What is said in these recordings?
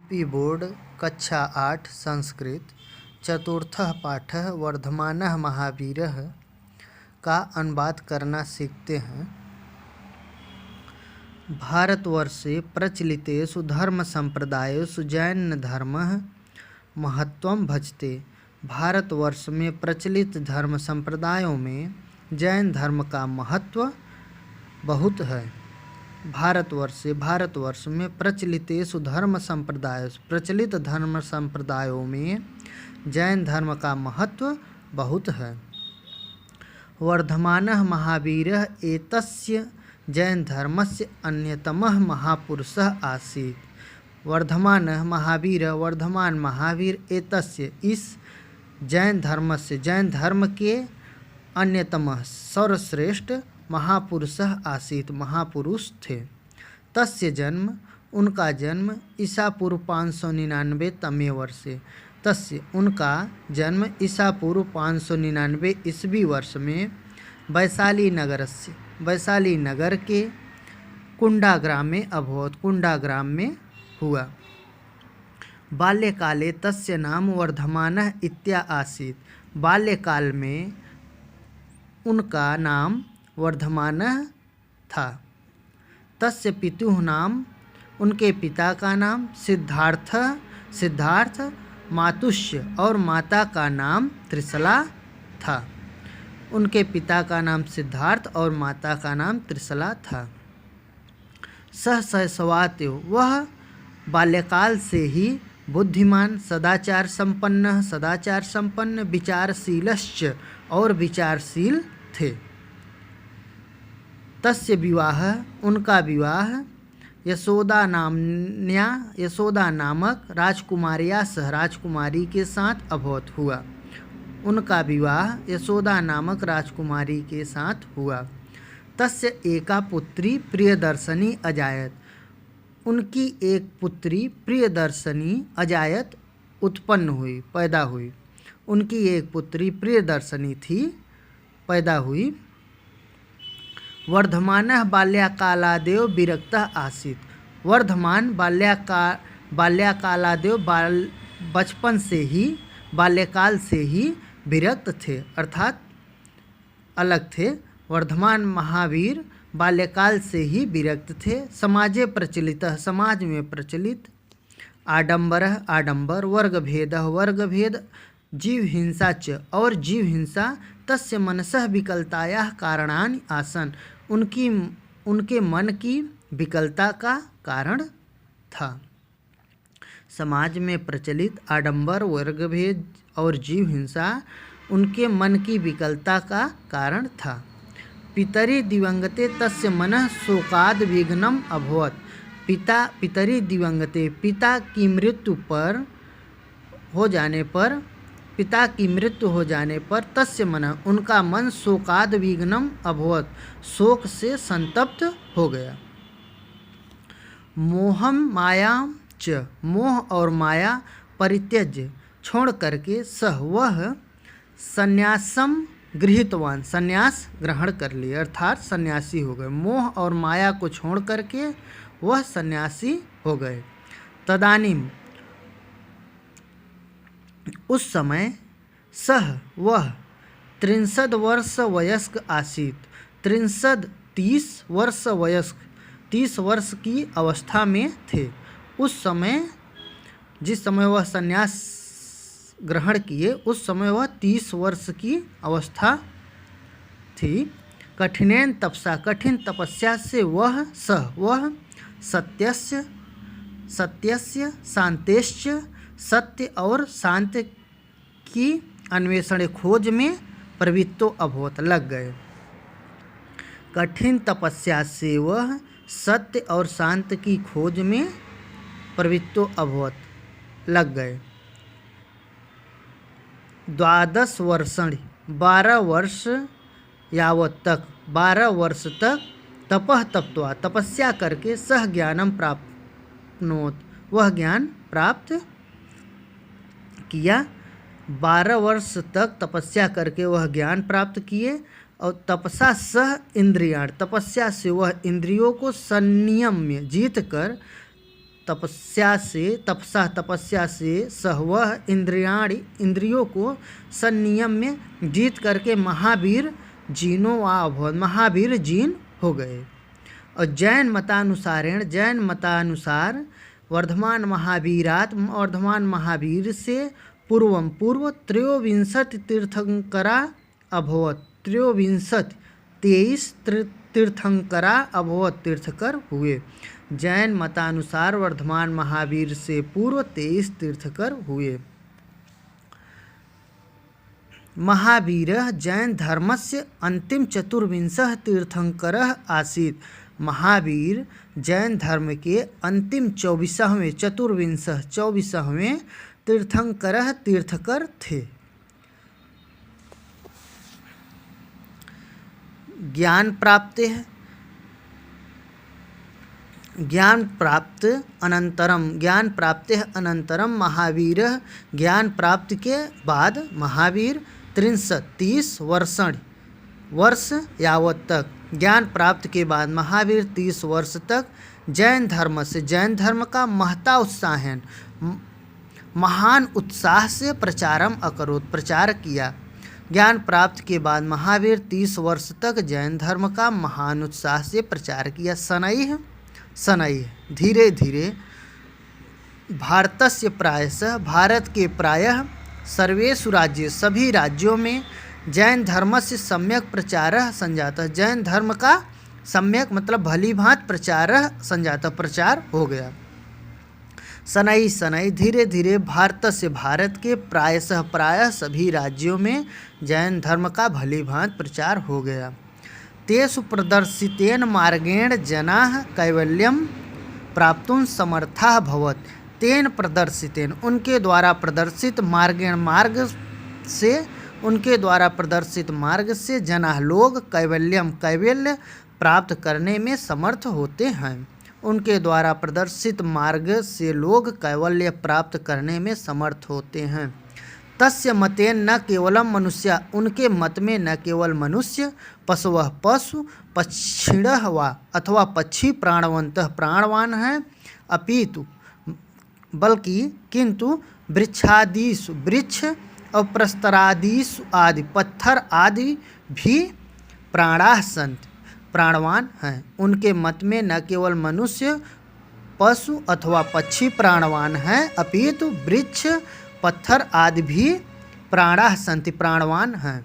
P board कक्षा 8 संस्कृत चतुर्थः पाठः वर्धमानः महावीरः का अनुवाद करना सीखते हैं। भारतवर्षे प्रचलितेषु धर्मसम्प्रदायेषु जैनधर्मः महत्त्वं भजते। भारतवर्ष में प्रचलित धर्म संप्रदायों में जैन धर्म का महत्व बहुत है। भारतवर्ष में प्रचलितेषु धर्म प्रचलित धर्म संप्रदायों में जैन धर्म का महत्व बहुत है। वर्धमानः महावीरः एतस्य जैन धर्मस्य अन्यतमः महापुरुषः आसीत्। वर्धमानः वर्धमान महावीर एतस्य इस जैन धर्म के अन्यतमः सर्वश्रेष्ठ महापुरुषः आसीत् महापुरुष थे। तस्य जन्म उनका जन्म ईसा पूर्व 599 वर्षे उनका जन्म ईसा पूर्व 599 ईस्वी वर्ष में वैशाली नगर के कुंडाग्राम में कुंडाग्राम में हुआ। बाल्यकाले तस्य नाम वर्धमानः इत्या आसीत्। बाल्यकाल में उनका नाम वर्धमानः था। तस्य पितुः नाम उनके पिता का नाम सिद्धार्थ मातुष्य और माता का नाम त्रिशला था। उनके पिता का नाम सिद्धार्थ और माता का नाम त्रिशला था। सह शैशवात् वह बाल्यकाल से ही बुद्धिमान सदाचार संपन्न विचारशीलश्च और विचारशील थे। तस्य विवाह उनका विवाह यशोदा नामक राजकुमारी के साथ अभवत हुआ। उनका विवाह यशोदा नामक राजकुमारी के साथ हुआ। तस्य एका पुत्री प्रियदर्शनी अजायत। उनकी एक पुत्री प्रियदर्शनी अजायत पैदा हुई। उनकी एक पुत्री प्रियदर्शनी थी पैदा हुई। वर्धमानः बाल्यकालादेव विरक्तः आसीत्। वर्धमान बाल्यकालादेव बाल्यकाल से ही विरक्त थे अर्थात अलग थे। वर्धमान महावीर बाल्यकाल से ही विरक्त थे। समाज में प्रचलित आडंबर वर्गभेद जीव हिंसा च और जीव हिंसा तस्य मनसः विकलतायाः कारणानि आसन्। उनके मन की विकलता का कारण था। समाज में प्रचलित आडंबर वर्गभेद और जीव हिंसा उनके मन की विकलता का कारण था। पितरि दिवंगते तस्य मनः शोकाद विघ्नम अभवत्। पितरि दिवंगते पिता की मृत्यु हो जाने पर तस्य मनः उनका मन शोकाद विघ्नम अभवत् शोक से संतप्त हो गया। मोहम माया च मोह और माया परित्यज्य छोड़ करके वह संन्यासम गृहीतवान संन्यास ग्रहण कर लिए अर्थात सन्यासी हो गए। मोह और माया को छोड़ करके वह सन्यासी हो गए। तदानीम उस समय वह 63 वर्ष वयस्क आसीत्। 30 वर्ष वयस्क 30 वर्ष की अवस्था में थे। उस समय जिस समय वह संन्यास ग्रहण किए उस समय वह 30 वर्ष की अवस्था थी। कठिन तपस्या से वह सत्यस्य शांतेश्च सत्य और शांति की अन्वेषण खोज में प्रवृत्तो अभवत लग गए। कठिन तपस्या से वह सत्य और शांत की खोज में प्रवृत्तो अभवत लग गए। 12 वर्षाणि 12 वर्ष यावत तक 12 वर्ष तक तपस्या तपस्या करके सह ज्ञानम प्राप्नोत वह ज्ञान प्राप्त किया। 12 वर्ष तक तपस्या करके वह ज्ञान प्राप्त किए और तपसा सह इंद्रियाण तपस्या से वह इंद्रियों को संयम्य जीत कर तपस्या से सह वह इंद्रियों को संनियम में जीत करके महावीर जीन हो गए। और जैन मतानुसार वर्धमान महावीर से पूर्व त्रयोविंशति तीर्थंकरा अभवत। 23 तीर्थंकरा अभवत, तीर्थकर हुए। जैन मतानुसार वर्धमान महावीर से पूर्व 23 तीर्थकर हुए। महावीरः जैन धर्मस्य अंतिम चतुर्विंशः तीर्थंकरः आसीत्। महावीर जैन धर्म के अंतिम 24वें तीर्थकर थे। ज्ञान प्राप्ति अनंतरम महावीरः, ज्ञान प्राप्ति के बाद महावीर 30 वर्ष यावत तक, ज्ञान प्राप्ति के बाद महावीर 30 वर्ष तक जैन धर्म का महान उत्साह से प्रचार किया। ज्ञान प्राप्ति के बाद महावीर 30 वर्ष तक जैन धर्म का महान उत्साह से प्रचार किया। शनैः धीरे धीरे भारतस्य प्रायशः, भारत के प्रायः सर्वेषु राज्य, सभी राज्यों में जैन धर्मस्य सम्यक प्रचारः संजातः, जैन धर्म का सम्यक मतलब भली भांति प्रचारः संजातः, प्रचार हो गया। शनैः धीरे धीरे भारत के प्रायः सभी राज्यों में जैन धर्म का भली भांति प्रचार हो गया। तेषु प्रदर्शितेन मार्गेण जनाः कैवल्यं प्राप्तुं समर्थाः भवत्। तेन प्रदर्शितेन, उनके द्वारा प्रदर्शित मार्ग से जनाः लोग कैवल्य प्राप्त करने में समर्थ होते हैं। उनके द्वारा प्रदर्शित मार्ग से लोग कैवल्य प्राप्त करने में समर्थ होते हैं। तस्य मतेन न केवलम मनुष्य, उनके मत में न केवल मनुष्य, पशवः पशु, पक्षिणः वा अथवा पक्षी प्राणवन्तः प्राणवान हैं, अपितु बल्कि किंतु वृक्षादिषु, वृक्ष और प्रस्तरादिषु आदि पत्थर आदि भी प्राणाः सन्ति, प्राणवान हैं। उनके मत में न केवल मनुष्य पशु अथवा पक्षी प्राणवान हैं, अपितु वृक्ष पत्थर आदि भी प्राणाः सन्ति, प्राणवान हैं।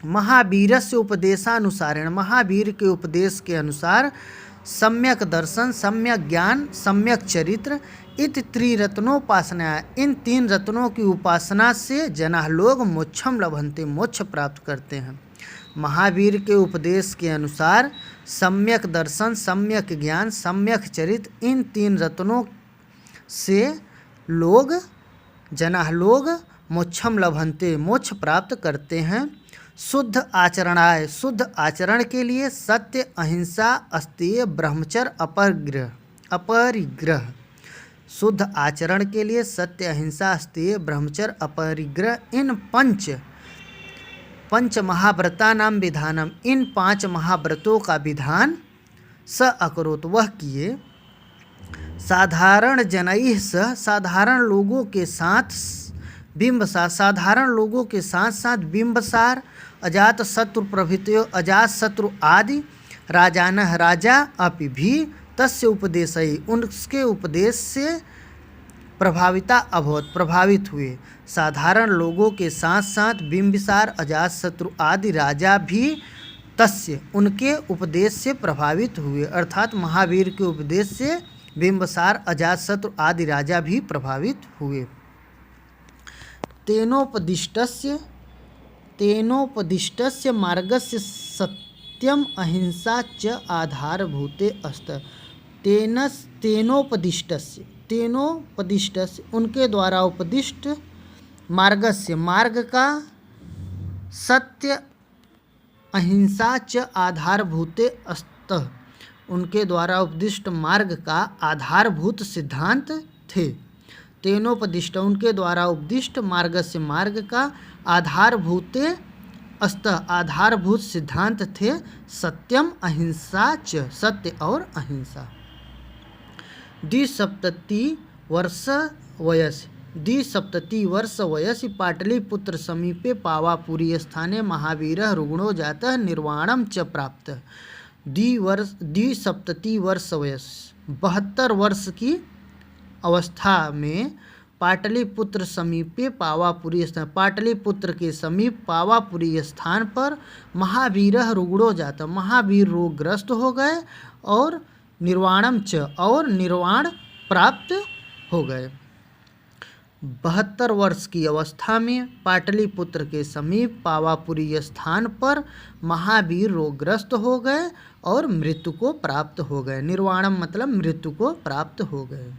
महावीरस्य उपदेशानुसारेण, महावीर के उपदेश के अनुसार सम्यक दर्शन, सम्यक ज्ञान, सम्यक चरित्र इति त्रिरत्नोपासना, इन 3 रत्नों की उपासना से जनाः लोग मोक्षम लभन्ते, मोक्ष प्राप्त करते हैं। महावीर के उपदेश के अनुसार सम्यक दर्शन, सम्यक ज्ञान, सम्यक चरित्र, इन 3 रत्नों से जनाः लोग मोक्षम लभन्ते, मोक्ष प्राप्त करते हैं। शुद्ध आचरण के लिए सत्य, अहिंसा, अस्तेय, ब्रह्मचर्य, अपरिग्रह। शुद्ध आचरण के लिए सत्य, अहिंसा, अस्तेय, ब्रह्मचर्य, अपरिग्रह, इन पंच महाव्रतानां विधानम, इन 5 महाव्रतों का विधान स अकरोत, वह किए। साधारण जनैः सह, साधारण लोगों के साथ बिंबसार, अजात शत्रु प्रभृतियों, अजात शत्रु आदि राजानः, राजा अपि भी तस्य उपदेशै, उनके उपदेश से प्रभावित हुए। साधारण लोगों के साथ साथ बिंबिसार, अजात शत्रु आदि राजा भी तस्य, उनके उपदेश से प्रभावित हुए, अर्थात महावीर के उपदेश से बिंबिसार, अजातशत्रु आदि राजा भी प्रभावित हुए। तेनोपदिष्टस्य मार्गस्य सत्यम अहिंसा च आधारभूते अस्त। तेनोपदिष्टस्य उनके द्वारा उपदिष्ट मार्गस्य, मार्ग का, सत्य अहिंसा च आधारभूते अस्त, उनके द्वारा उपदिष्ट मार्ग का आधारभूत सिद्धांत थे। तेनोपदिष्ट, उनके द्वारा उपदिष्ट मार्ग से, मार्ग का आधारभूते अस्त, आधारभूत सिद्धांत थे। सत्यम अहिंसा च, सत्य और अहिंसा। द्विसप्ततिवर्षवयसि पाटलिपुत्र समीपे पावापुरी स्थाने महावीरः रुग्णो जातः निर्वाणं च प्राप्तः। द्विसप्ततिवर्षवयस 72 वर्ष की अवस्था में पाटलिपुत्र समीपे पावापुरी स्थान, पाटलिपुत्र के समीप पावापुरी स्थान पर महावीरः रुग्णो जातः, महावीर रोगग्रस्त हो गए और निर्वाणम च और निर्वाण प्राप्त हो गए। 72 वर्ष की अवस्था में पाटलिपुत्र के समीप पावापुरी स्थान पर महावीर रोगग्रस्त हो गए और मृत्यु को प्राप्त हो गए। निर्वाणम मतलब मृत्यु को प्राप्त हो गए।